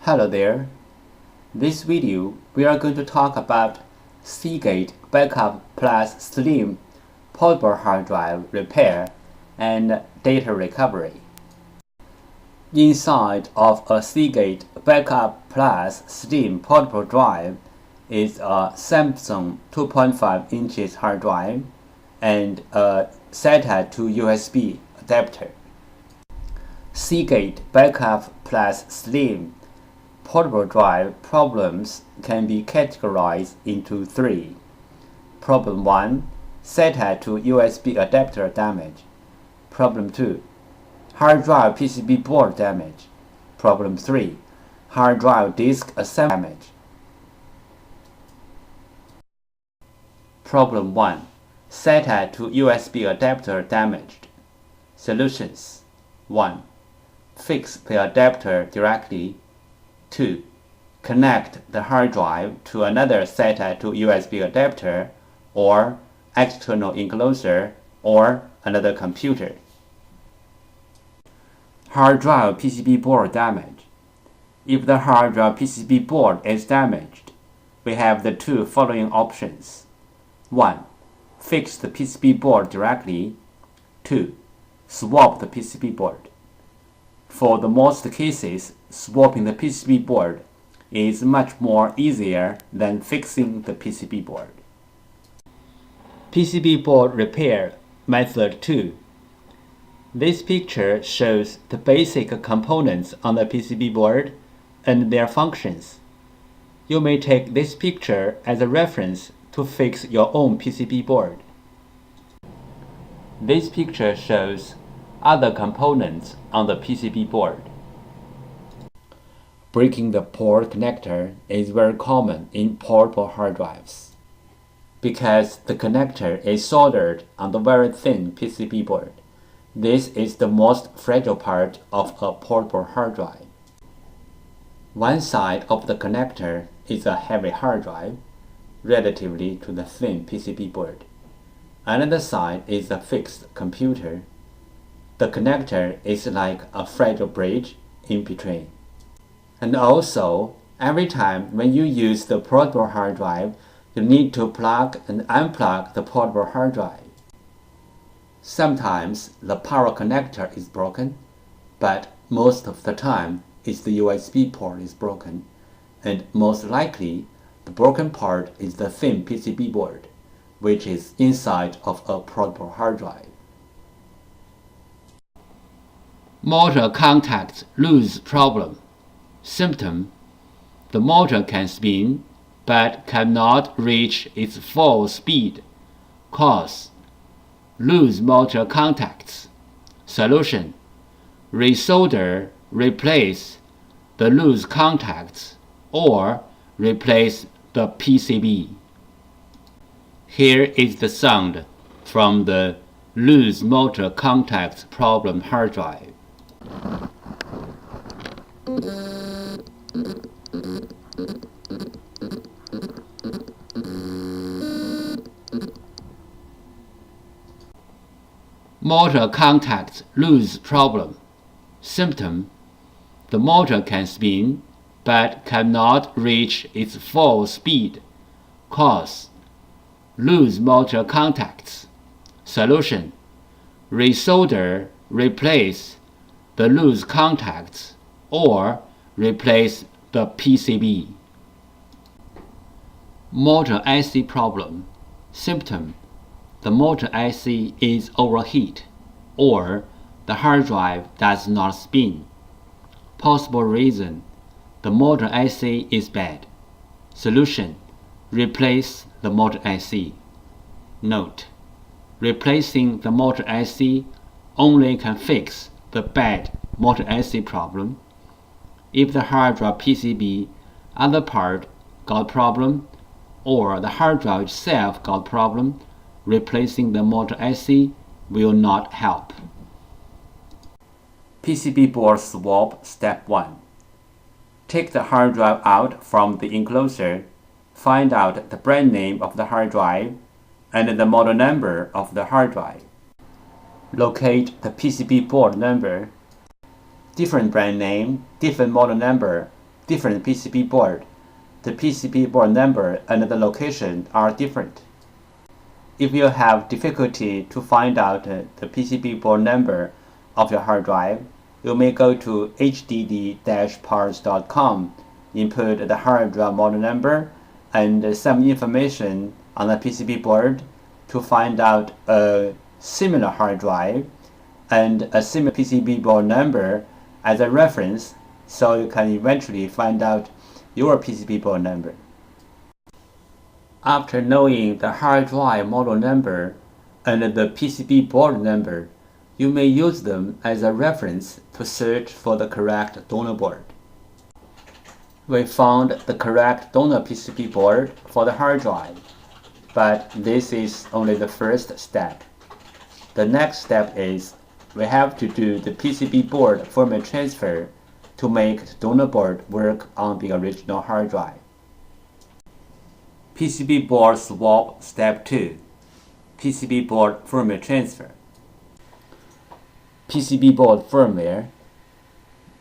Hello there. This video we are going to talk about Seagate Backup Plus Slim Portable Hard Drive Repair and Data Recovery. Inside of a Seagate Backup Plus Slim Portable Drive is a Samsung 2.5 inches hard drive and a SATA to USB adapter. Seagate Backup Plus Slim Portable drive problems can be categorized into three. Problem 1. SATA to USB adapter damage. Problem 2. Hard drive PCB board damage. Problem 3. Hard drive disk assembly damage. Problem 1. SATA to USB adapter damaged. Solutions. 1. Fix the adapter directly. 2. Connect the hard drive to another SATA to USB adapter or external enclosure or another computer. Hard drive PCB board damage. If the hard drive PCB board is damaged, we have the two following options. 1. Fix the PCB board directly. 2. Swap the PCB board. For the most cases, swapping the PCB board is much more easier than fixing the PCB board. PCB board repair method 2. This picture shows the basic components on the PCB board and their functions. You may take this picture as a reference to fix your own PCB board. This picture shows other components on the PCB board. Breaking the port connector is very common in portable hard drives because the connector is soldered on the very thin PCB board. This is the most fragile part of a portable hard drive. One side of the connector is a heavy hard drive relatively to the thin PCB board. Another side is a fixed computer. The connector is like a fragile bridge in between. And also, every time when you use the portable hard drive, you need to plug and unplug the portable hard drive. Sometimes the power connector is broken, but most of the time it's the USB port is broken, and most likely the broken part is the thin PCB board, which is inside of a portable hard drive. Motor contacts loose problem. Symptom: the motor can spin but cannot reach its full speed. Cause: loose motor contacts. Solution: resolder, replace the loose contacts or replace the PCB. Here is the sound from the loose motor contacts problem hard drive. Motor contacts loose problem. Symptom: the motor can spin but cannot reach its full speed. Cause: loose motor contacts. Solution: resolder, replace the loose contacts or replace the PCB. Motor IC problem. Symptom: the motor IC is overheat or the hard drive does not spin. Possible reason: the motor IC is bad. Solution: replace the motor IC. Note: replacing the motor IC only can fix the bad motor IC problem. If the hard drive PCB other part got problem or the hard drive itself got problem, replacing the motor IC will not help. PCB board swap step 1. Take the hard drive out from the enclosure, find out the brand name of the hard drive and the model number of the hard drive. Locate the PCB board number. Different brand name, different model number different PCB board, the PCB board number and the location are different. If you have difficulty to find out the PCB board number of your hard drive, you may go to hddparts.com, input the hard drive model number and some information on the PCB board to find out a similar hard drive and a similar PCB board number as a reference, so you can eventually find out your PCB board number. After knowing the hard drive model number and the PCB board number, you may use them as a reference to search for the correct donor board. We found the correct donor PCB board for the hard drive, but this is only the first step. The next step is we have to do the PCB board firmware transfer to make the donor board work on the original hard drive. PCB board swap step 2. PCB board firmware transfer. PCB board firmware.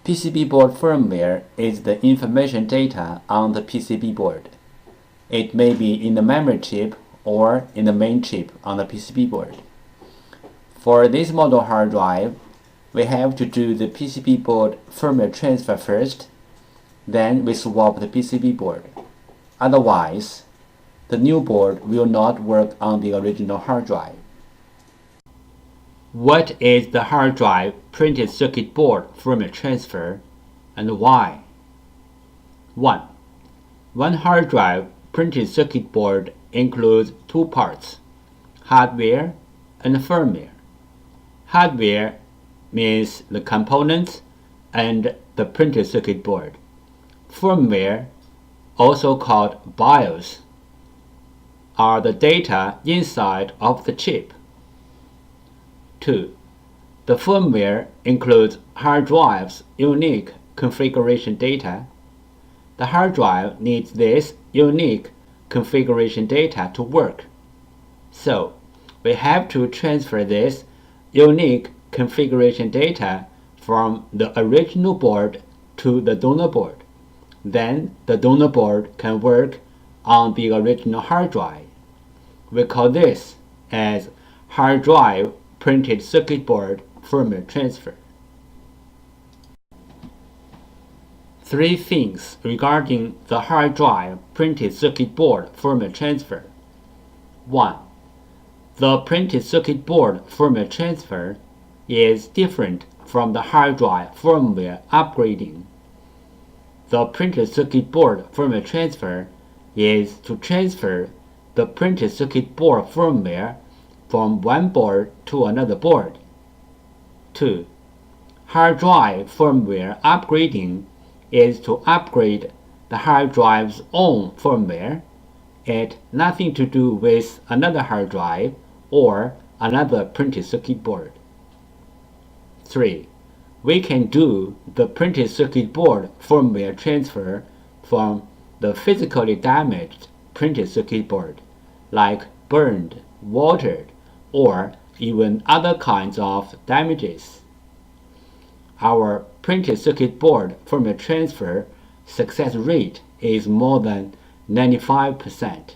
PCB board firmware is the information data on the PCB board. It may be in the memory chip or in the main chip on the PCB board. For this model hard drive, we have to do the PCB board firmware transfer first, then we swap the PCB board. Otherwise, the new board will not work on the original hard drive. What is the hard drive printed circuit board firmware transfer and why? 1. One hard drive printed circuit board includes two parts, hardware and firmware. Hardware means the components and the printed circuit board. Firmware, also called BIOS, are the data inside of the chip. 2. The firmware includes hard drive's unique configuration data. The hard drive needs this unique configuration data to work. So, we have to transfer this unique configuration data from the original board to the donor board. Then the donor board can work on the original hard drive. We call this as hard drive printed circuit board firmware transfer. 3 things regarding the hard drive printed circuit board firmware transfer. 1. The printed circuit board firmware transfer is different from the hard drive firmware upgrading. The printed circuit board firmware transfer is to transfer the printed circuit board firmware from one board to another board. 2. Hard drive firmware upgrading is to upgrade the hard drive's own firmware. It has nothing to do with another hard drive or another printed circuit board. 3. We can do the printed circuit board firmware transfer from the physically damaged printed circuit board, like burned, watered, or even other kinds of damages. Our printed circuit board firmware transfer success rate is more than 95%.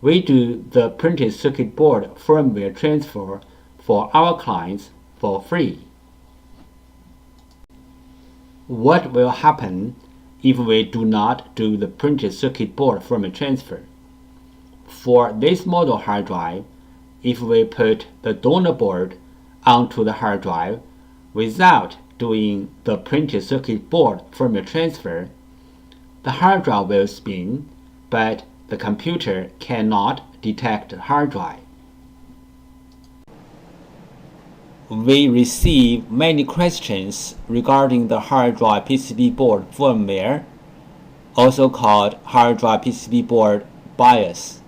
We do the printed circuit board firmware transfer for our clients for free. What will happen if we do not do the printed circuit board firmware transfer? For this model hard drive, if we put the donor board onto the hard drive without doing the printed circuit board firmware transfer, the hard drive will spin, but the computer cannot detect the hard drive. We receive many questions regarding the hard drive PCB board firmware, also called hard drive PCB board BIOS,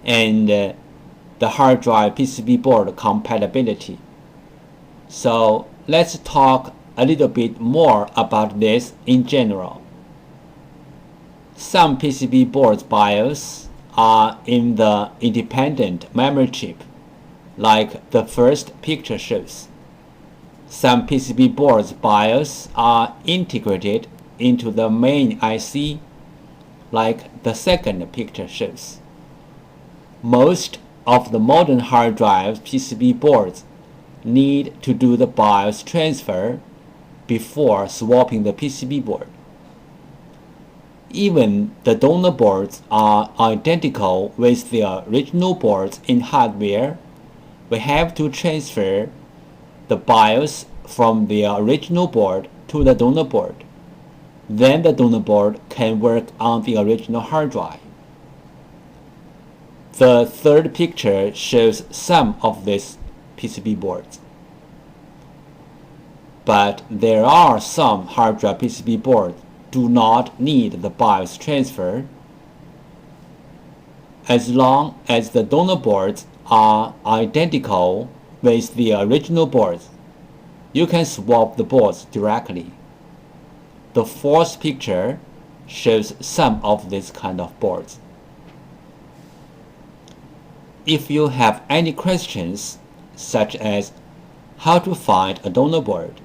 and the hard drive PCB board compatibility. So let's talk a little bit more about this in general. Some PCB boards BIOS are in the independent memory chip, like the first picture shows. Some PCB boards BIOS are integrated into the main IC, like the second picture shows. Most of the modern hard drive PCB boards need to do the BIOS transfer before swapping the PCB board. Even the donor boards are identical with the original boards in hardware. We have to transfer the BIOS from the original board to the donor board. Then the donor board can work on the original hard drive. The third picture shows some of these PCB boards. But there are some hard drive PCB boards do not need the BIOS transfer. As long as the donor boards are identical with the original boards, you can swap the boards directly. The fourth picture shows some of these kind of boards. If you have any questions, such as how to find a donor board,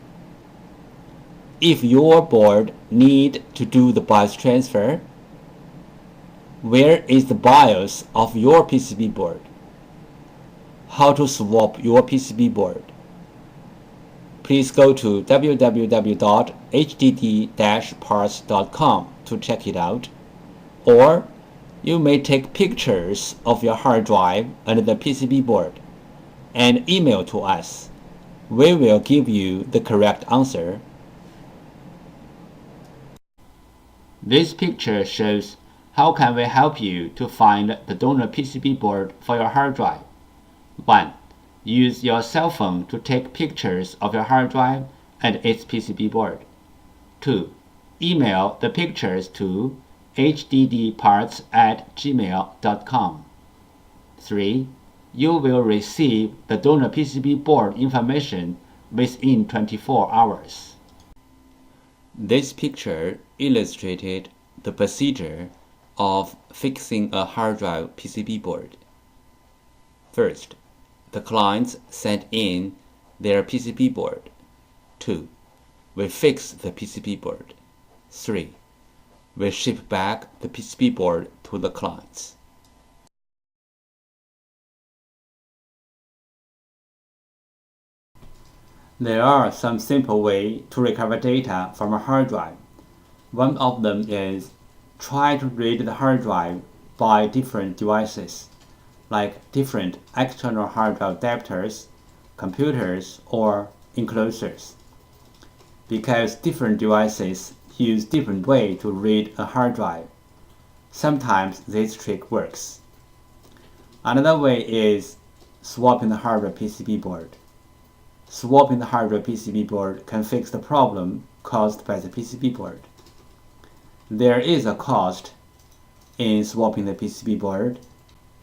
if your board need to do the BIOS transfer, where is the BIOS of your PCB board, how to swap your PCB board, please go to www.hdd-parts.com to check it out, or you may take pictures of your hard drive and the PCB board and email to us. We will give you the correct answer. This picture shows how can we help you to find the donor PCB board for your hard drive. 1. Use your cell phone to take pictures of your hard drive and its PCB board. 2. Email the pictures to hddparts@gmail.com. 3. You will receive the donor PCB board information within 24 hours. This picture illustrated the procedure of fixing a hard drive PCB board. First, the clients send in their PCB board. 2. We fix the PCB board. 3. We ship back the PCB board to the clients. There are some simple ways to recover data from a hard drive. One of them is try to read the hard drive by different devices, like different external hard drive adapters, computers, or enclosures. Because different devices use different ways to read a hard drive, sometimes this trick works. Another way is swapping the hardware PCB board. Swapping the hardware PCB board can fix the problem caused by the PCB board. There is a cost in swapping the PCB board,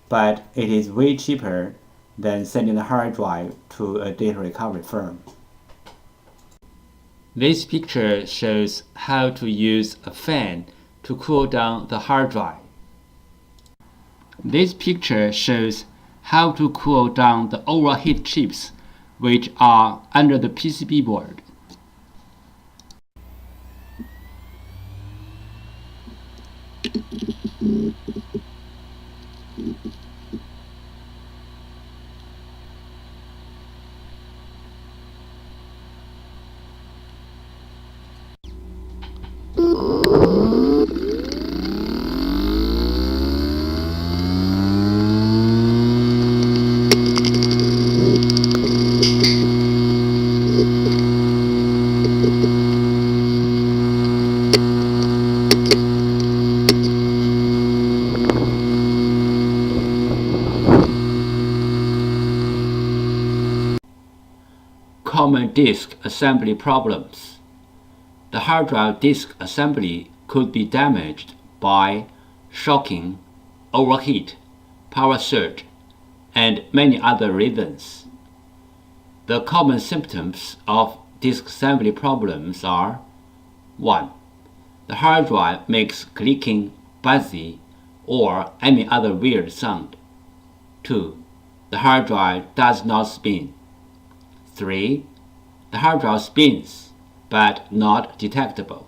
but it is way cheaper than sending the hard drive to a data recovery firm. This picture shows how to use a fan to cool down the hard drive. This picture shows how to cool down the overheat chips which are under the PCB board. Common disk assembly problems. The hard drive disk assembly could be damaged by shocking, overheat, power surge, and many other reasons. The common symptoms of disk assembly problems are: 1. The hard drive makes clicking, buzzy, or any other weird sound. 2. The hard drive does not spin. 3. The hard drive spins, but not detectable.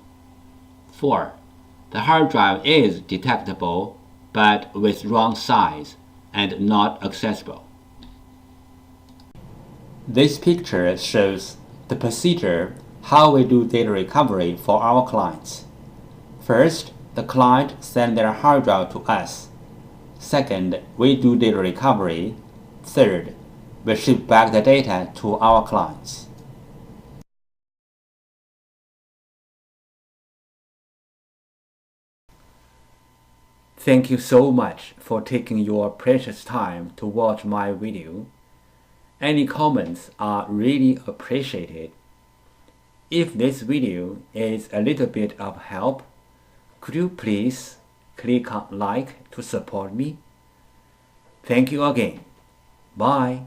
4. The hard drive is detectable, but with wrong size and not accessible. This picture shows the procedure how we do data recovery for our clients. First, the client sends their hard drive to us. Second, we do data recovery. Third, we ship back the data to our clients. Thank you so much for taking your precious time to watch my video. Any comments are really appreciated. If this video is a little bit of help, could you please click on like to support me? Thank you again. Bye.